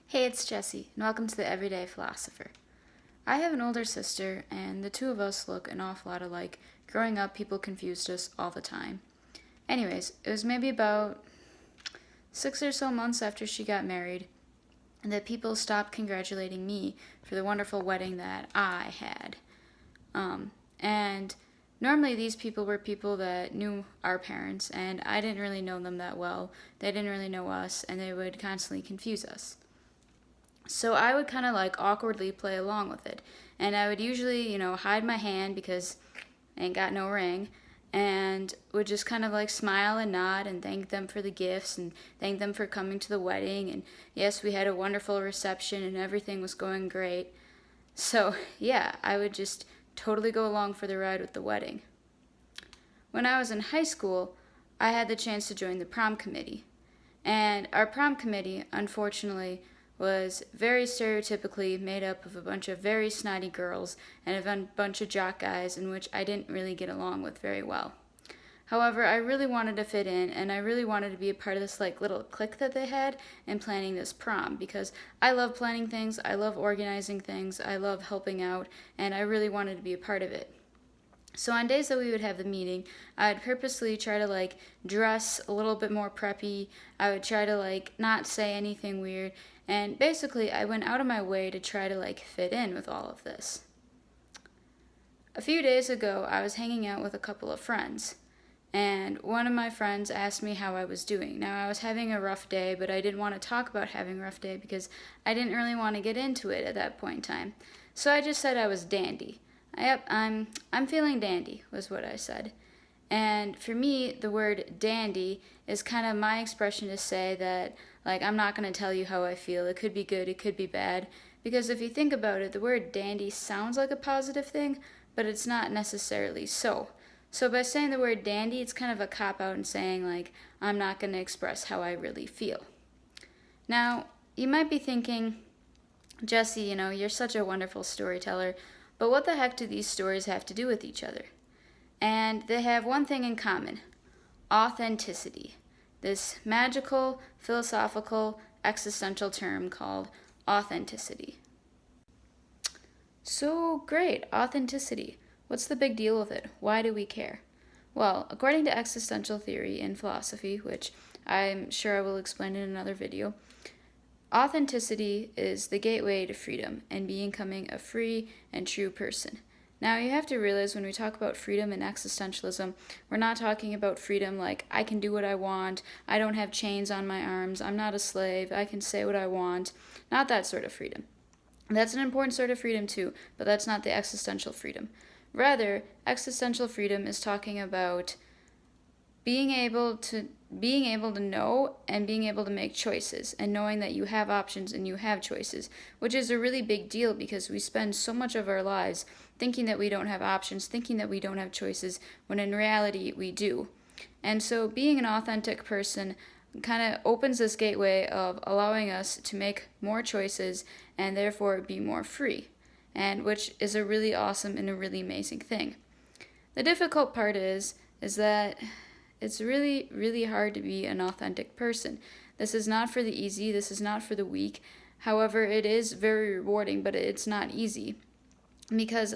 Hey, it's Jessi, and welcome to the Everyday Philosopher. I have an older sister, and the two of us look an awful lot alike. Growing up, people confused us all the time. Anyways, it was maybe about 6 or so months after she got married that people stopped congratulating me for the wonderful wedding that I had. And normally these people were people that knew our parents, and I didn't really know them that well. They didn't really know us, and they would constantly confuse us. So I would kind of like awkwardly play along with it. And I would usually, hide my hand because I ain't got no ring, and would just kind of like smile and nod and thank them for the gifts and thank them for coming to the wedding. And yes, we had a wonderful reception and everything was going great. So yeah, I would just totally go along for the ride with the wedding. When I was in high school, I had the chance to join the prom committee. And our prom committee, unfortunately, was very stereotypically made up of a bunch of very snotty girls and a bunch of jock guys, in which I didn't really get along with very well. However, I really wanted to fit in, and I really wanted to be a part of this like little clique that they had in planning this prom, because I love planning things, I love organizing things, I love helping out, and I really wanted to be a part of it. So on days that we would have the meeting, I would purposely try to dress a little bit more preppy. I would try to not say anything weird, and basically I went out of my way to try to fit in with all of this. A few days ago, I was hanging out with a couple of friends, and one of my friends asked me how I was doing. Now, I was having a rough day, but I didn't want to talk about having a rough day because I didn't really want to get into it at that point in time. So I just said I was dandy. Yep, I'm feeling dandy, was what I said. And for me, the word dandy is kind of my expression to say that, I'm not going to tell you how I feel. It could be good, it could be bad. Because if you think about it, the word dandy sounds like a positive thing, but it's not necessarily so. So by saying the word dandy, it's kind of a cop-out and saying, I'm not going to express how I really feel. Now, you might be thinking, Jessi, you're such a wonderful storyteller, but what the heck do these stories have to do with each other? And they have one thing in common: authenticity. This magical, philosophical, existential term called authenticity. So great, authenticity. What's the big deal with it? Why do we care? Well, according to existential theory and philosophy, which I'm sure I will explain in another video, authenticity is the gateway to freedom and becoming a free and true person. Now, you have to realize when we talk about freedom and existentialism, we're not talking about freedom like I can do what I want, I don't have chains on my arms, I'm not a slave, I can say what I want. Not that sort of freedom. That's an important sort of freedom too, but that's not the existential freedom. Rather, existential freedom is talking about being able to know and being able to make choices, and knowing that you have options and you have choices, which is a really big deal because we spend so much of our lives thinking that we don't have options, thinking that we don't have choices, when in reality we do. And so being an authentic person kind of opens this gateway of allowing us to make more choices and therefore be more free, and which is a really awesome and a really amazing thing. The difficult part is that it's really, really hard to be an authentic person. This is not for the easy, this is not for the weak. However, it is very rewarding, but it's not easy. Because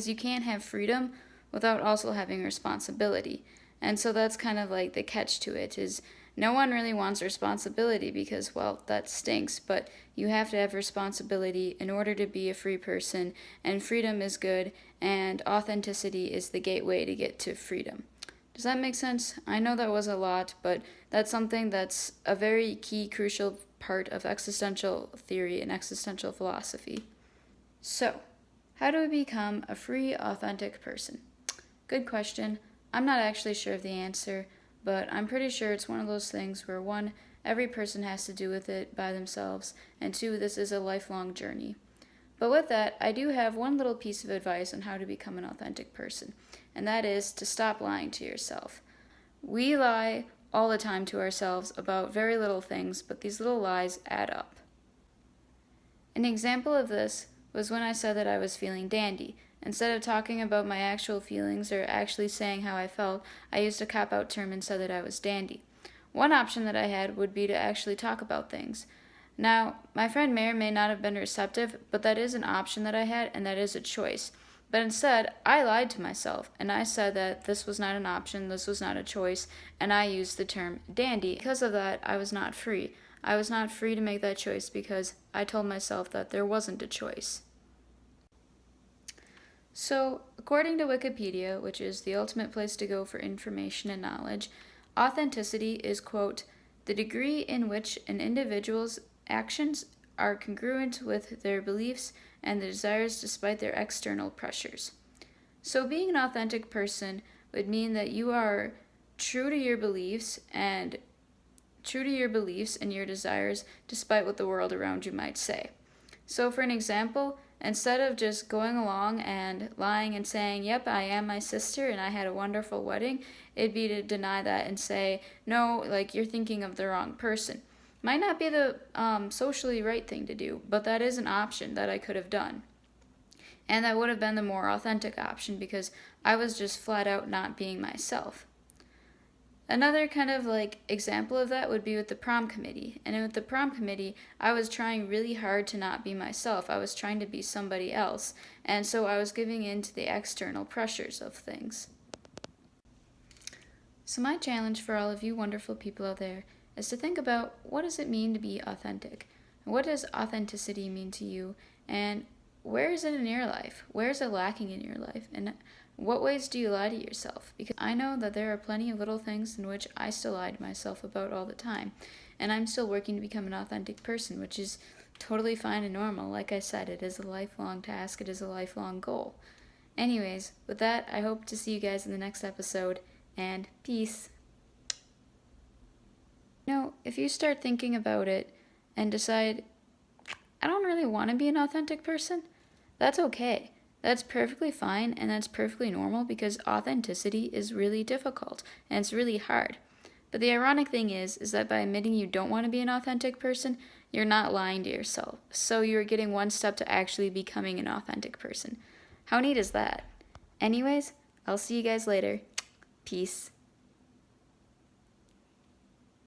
you can't have freedom without also having responsibility. And so that's kind of the catch to it, is no one really wants responsibility because, well, that stinks, but you have to have responsibility in order to be a free person, and freedom is good, and authenticity is the gateway to get to freedom. Does that make sense? I know that was a lot, but that's something that's a very key, crucial part of existential theory and existential philosophy. So, how do we become a free, authentic person? Good question. I'm not actually sure of the answer, but I'm pretty sure it's one of those things where, one, every person has to do with it by themselves, and two, this is a lifelong journey. But with that, I do have one little piece of advice on how to become an authentic person, and that is to stop lying to yourself. We lie all the time to ourselves about very little things, but these little lies add up. An example of this was when I said that I was feeling dandy. Instead of talking about my actual feelings or actually saying how I felt, I used a cop-out term and said that I was dandy. One option that I had would be to actually talk about things. Now, my friend may or may not have been receptive, but that is an option that I had, and that is a choice. But instead, I lied to myself, and I said that this was not an option, this was not a choice, and I used the term dandy. Because of that, I was not free. I was not free to make that choice because I told myself that there wasn't a choice. So, according to Wikipedia, which is the ultimate place to go for information and knowledge, authenticity is, quote, the degree in which an individual's actions are congruent with their beliefs and their desires despite their external pressures. So, being an authentic person would mean that you are true to your beliefs and your desires despite what the world around you might say. So, for an example, instead of just going along and lying and saying, yep, I am my sister and I had a wonderful wedding, it'd be to deny that and say, no, like, you're thinking of the wrong person. Might not be the socially right thing to do, but that is an option that I could have done. And that would have been the more authentic option because I was just flat out not being myself. Another kind of like example of that would be with the prom committee. And with the prom committee, I was trying really hard to not be myself. I was trying to be somebody else. And so I was giving in to the external pressures of things. So my challenge for all of you wonderful people out there is to think about, what does it mean to be authentic? What does authenticity mean to you? And where is it in your life? Where is it lacking in your life? And what ways do you lie to yourself? Because I know that there are plenty of little things in which I still lie to myself about all the time. And I'm still working to become an authentic person, which is totally fine and normal. Like I said, it is a lifelong task. It is a lifelong goal. Anyways, with that, I hope to see you guys in the next episode, and peace. If you start thinking about it and decide, I don't really want to be an authentic person, that's okay. That's perfectly fine and that's perfectly normal because authenticity is really difficult and it's really hard. But the ironic thing is that by admitting you don't want to be an authentic person, you're not lying to yourself. So you're getting one step to actually becoming an authentic person. How neat is that? Anyways, I'll see you guys later. Peace.